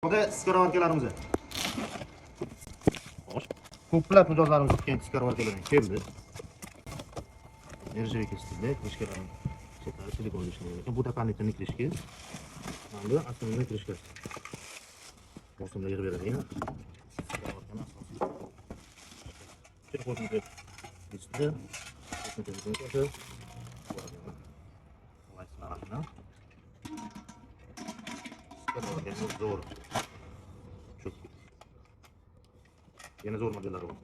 Burada skarovatkalarimiz. Xo'sh. Ko'plab mijozlarimiz kutgan skarovatkalardan keldi. Nержавейка stilida krishkalarni chetlari silikon ishlaydi. Bu doполнительный krishka. Mana bu основной krishkasi. Bosimda yig'ib beradigan skarovatkani asosiy. Qo'shimcha displey, qo'shimcha displey. Vayslalarni. Skarovatkamiz zo'r. Yana zo'r modellari bor.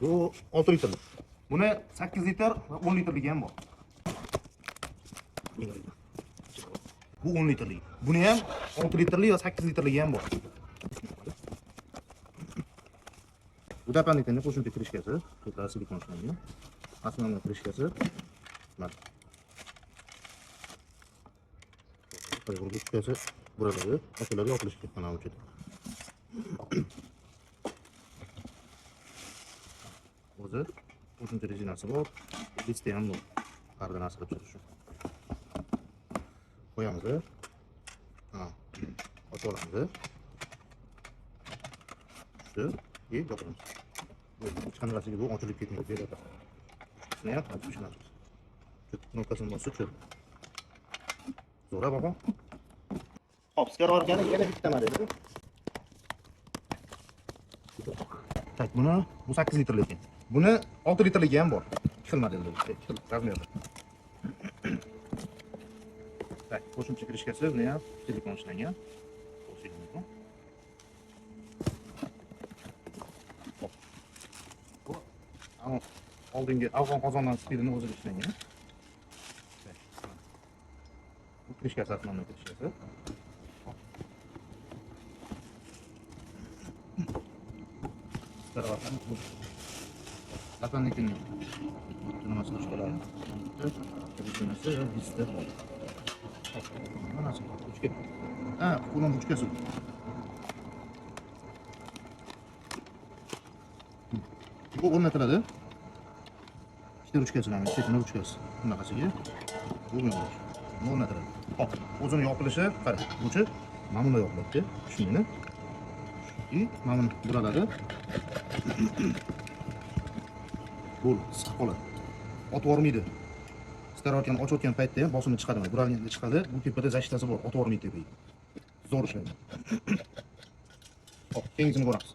Bu 6 litrlik. Buni 8 litr va 10 litrligi ham bor. Bu 10 litrlik. Buni ham 6 litrli va 8 litrligi ham bor. Bu doполнительный qo'shimcha krishkasi, to'rtta silikon ishlangan. Основной krishkasi. Mana. Bu krishkasi burada akalarga yopilish ketgan uchun. O'zi qo'shimcha rezinasi bor, listi ham bor. Qardan asqilib chiqish uchun. Qo'yamiz. Ochib olamiz. Shu, yopamiz. Hech qanday narsaga bu ochilib ketmaydi deb aytadi. Shuni ham ochib chiqamiz. Shu knopkasini bosib chiq. Zo'ra baba. Hop, skarovatkani yana bitta modeli. Tak, buni bu 8 litrlik ekan. Buni 6 litrligi ham bor. 2 xil modelda, 2 xil razmerda. Tak, qo'shimcha krishkasi, buni ham silikon ishlangan. Bu oldingi afg'on qozondan stilini o'zida ishlangan. Bu krishkasi asosiy krishkasi. Doполнительный nimasi chiqaradi. Krishkasi bizda. Mana shu ruchka. Qo'lon ruchkasi. Bu o'rnatiladi. Ikkita ruchkasi bilan, ikkita ruchkasi. Bunaqasiga. Bu bilan o'rnatiladi. Hop, o'zini yopilishi, qara, buchi mana bunday yopiladi. Shuni. Mana buni buralari. Bu siqib qoladi. Otib yormaydi. Skarovatkani ochayotgan paytda ham bosimni chiqaradi. Buralni chiqadi. Bu tepada zashtasi bor. Otib yormaydi deb. Zo'r ishlaydi. Hop, kengisini ko'ramiz.